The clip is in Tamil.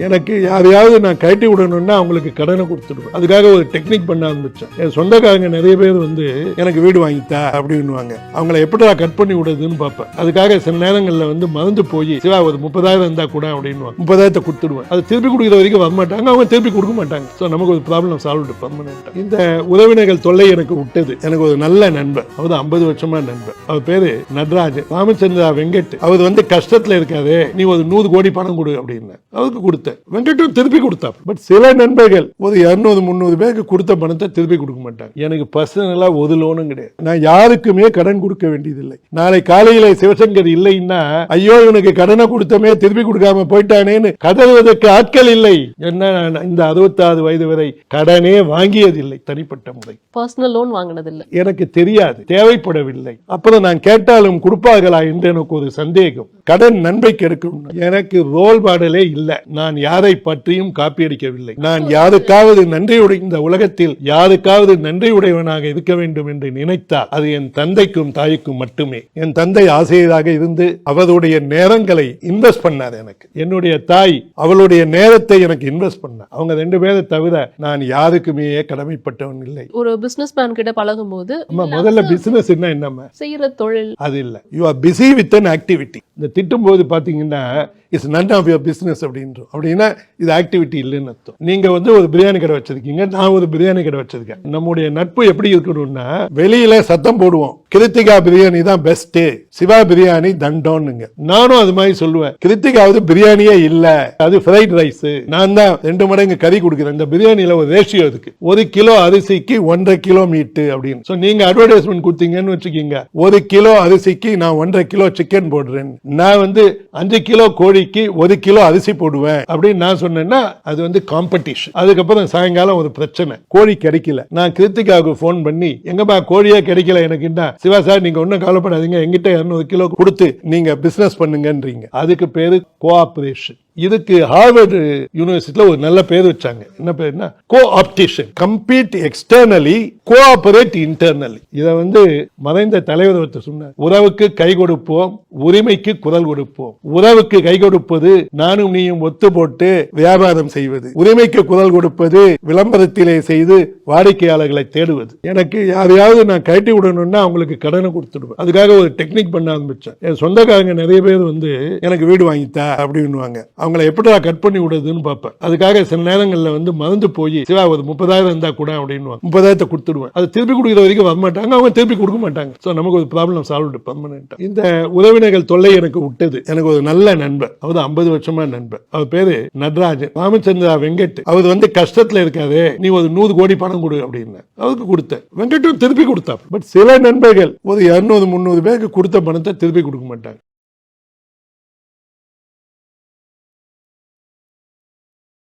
எனக்கு யாரையாவது நான் கட்டி விடணும்னா அவங்களுக்கு கடனை கொடுத்துடுவேன். அதுக்காக ஒரு டெக்னிக் பண்ண ஆரம்பிச்சேன். என் சொந்தக்காரங்க நிறைய பேர் வந்து எனக்கு வீடு வாங்கித்தா அப்படின்னுவாங்க. அவங்கள எப்படிடா கட் பண்ணி விடுறதுன்னு பார்ப்பேன். அதுக்காக சில நேரங்களில் வந்து மறந்து போய் சிவா ஒரு 30,000 இருந்தா கூட அப்படின்னு 30,000 கொடுத்துடுவேன். அது திருப்பி கொடுக்குற வரைக்கும் வரமாட்டாங்க, அவங்க திருப்பி கொடுக்க மாட்டாங்க. ஸோ நமக்கு ஒரு ப்ராப்ளம் சால்வ் பர்மனெண்டா. இந்த உறவினர்கள் தொல்லை எனக்கு விட்டது. எனக்கு ஒரு நல்ல நண்பர், அவர் 50 வருஷமா நண்பர். அவர் பேரு நடராஜன் ராமச்சந்திரா வெங்கட். அவர் வந்து கஷ்டத்துல இருக்காரு, நீ ஒரு 100 கோடி பணம் கொடு அப்படின்னு அவருக்கு கொடுத்த வெங்கட்டும் திருப்பி கொடுத்தா. பட் சில நண்பர்கள் ஒரு 200-300 பேருக்கு கொடுத்த பணத்தை திருப்பி கொடுக்க மாட்டாங்க. எனக்கு பர்சனலா ஒரு லோனும் கிடையாது. நான் யாருக்குமே கடன் கொடுக்க வேண்டியதில்லை. நாளை காலையில சிவசங்கர் இல்லைன்னா ஐயோ இவனுக்கு கடனை கொடுத்தமே திருப்பி கொடுக்காம போயிட்டானேன்னு கதறுவதற்கு ஆட்கள் இல்லை. என்ன இந்த 66 வயது வரை கடனே வாங்கியதில்லை. தனிப்பட்ட முறை பர்சனல் லோன் வாங்கினதில்லை. எனக்கு தெரியாது, தேவைப்படவில்லை. அப்புறம் நான் கேட்டாலும் கொடுப்பார்களா என்று எனக்கு ஒரு சந்தேகம். கடன் நன்மைக்கு எடுக்கும். எனக்கு ரோல் மாடலே இல்லை. நான் யாரை பற்றியும் காப்பி அடிக்கவில்லை. நான் யாருக்காவது நன்றியுடைய இந்த உலகத்தில் யாருக்காவது நன்றியுடையவனாக இருக்க வேண்டும் என்று நினைத்தால் அது என் தந்தைக்கும் தாய்க்கும் மட்டுமே. என் தந்தை ஆசிரியராக இருந்து அவருடைய நேரங்களை இன்வெஸ்ட் பண்ணார் எனக்கு. என்னுடைய தாய் அவளுடைய நேரத்தை எனக்கு இன்வெஸ்ட் பண்ணார். அவங்க 2 பேரை தவிர நான் யாருக்குமே கடமைப்பட்டவன் இல்லை. ஒரு பிசினஸ் மேன் கிட்ட பழகும் போது முதல்ல பிசினஸ் என்ன செய்யற தொழில் அது இல்ல. You are busy with an activity. இந்த திட்டும் போது பாத்தீங்கன்னா it's none of your business அப்படின்றோம். அப்படின்னா இது ஆக்டிவிட்டி இல்லைன்னு அர்த்தம். நீங்க வந்து ஒரு பிரியாணி கடை வச்சிருக்கீங்க, நான் ஒரு பிரியாணி கடை வச்சிருக்கேன். நம்முடைய நட்பு எப்படி இருக்கணும்னா வெளியில சத்தம் போடுவோம், கிருத்திகா பிரியாணி தான் பெஸ்ட், சிவா பிரியாணி தண்டோன்னுங்க. நானும் அது மாதிரி சொல்லுவேன். கிருத்திகாவது பிரியாணியே இல்ல, அது ஃப்ரைட் ரைஸ். நான் தான் 2 மடங்கு கறி கொடுக்குறேன். இந்த பிரியாணியில ஒரு ரேஷியோ இருக்கு. 1 கிலோ அரிசிக்கு 1.5 கிலோ மீட் அப்படின்னு. சோ நீங்க அட்வர்டைஸ்மெண்ட் கொடுத்தீங்கன்னு வச்சுக்கீங்க, 1 கிலோ அரிசிக்கு நான் 1.5 கிலோ சிக்கன் போடுறேன், நான் வந்து 5 கிலோ கோழிக்கு 1 கிலோ அரிசி போடுவேன் அப்படின்னு நான் சொன்னேன்னா அது வந்து காம்படிஷன். அதுக்கப்புறம் சாயங்காலம் ஒரு பிரச்சனை, கோழி கிடைக்கல. நான் கிருத்திகாவுக்கு போன் பண்ணி எங்கப்பா கோழியே கிடைக்கல எனக்கு, சிவா சார் நீங்க ஒன்னும் கவலைப்படாதீங்க, எங்கிட்ட 200 கிலோ கொடுத்து நீங்க பிசினஸ் பண்ணுங்கன்றீங்க. அதுக்கு பேரு கோஆபரேஷன். இதுக்கு ஹார்வர்ட் யூனிவர்சிட்டியில ஒரு நல்ல பேர் வச்சாங்க. என்ன பேருன்னா coopetition. Compete externally, cooperate internally. இத வந்து மறைந்த தலைவர் ஒருத்தர் சொன்னார், உறவுக்கு கை கொடுப்போம், உரிமைக்கு குரல் கொடுப்போம். உறவுக்கு கை கொடுப்பது நானும் நீயும் ஒத்து போட்டு வியாபாரம் செய்வது, உரிமைக்கு குரல் கொடுப்பது விளம்பரத்திலே செய்து வாடிக்கையாளர்களை தேடுவது. எனக்கு யாரையாவது நான் கட்டி விடணும்னா அவங்களுக்கு கடனை கொடுத்துடுவேன். அதுக்காக ஒரு டெக்னிக் பண்ண ஆரம்பிச்சேன். என் சொந்தக்காரங்க நிறைய பேர் வந்து எனக்கு வீடு வாங்கித்தா அப்படின்னுவாங்க. அவங்கள எப்படிடா கட் பண்ணி விடுறதுன்னு பார்ப்பேன். அதுக்காக சில நேரங்களில் வந்து மறந்து போய் சிவா ஒரு 30,000 இருந்தா கூட அப்படின்னு 30,000 கொடுத்துடுவேன். அது திருப்பி கொடுக்குற வரைக்கும் வரமாட்டாங்க, அவங்க திருப்பி கொடுக்க மாட்டாங்க. ஸோ நமக்கு ஒரு ப்ராப்ளம் சால்வ் பர்மனெண்டா. இந்த உறவினர்கள் தொல்லை எனக்கு விட்டது. எனக்கு ஒரு நல்ல நண்பர், அவர் 50 வருஷமா நண்பர். அவர் பேரு நடராஜன் ராமச்சந்திரா வெங்கட். அவர் வந்து கஷ்டத்துல இருக்காரு, நீ ஒரு 100 கோடி பணம் கொடு அப்படின்னு அவருக்கு கொடுத்த. வெங்கட்டும் திருப்பி கொடுத்தா. பட் சில நண்பர்கள் ஒரு 200-300 பேருக்கு கொடுத்த பணத்தை திருப்பி கொடுக்க மாட்டாங்க.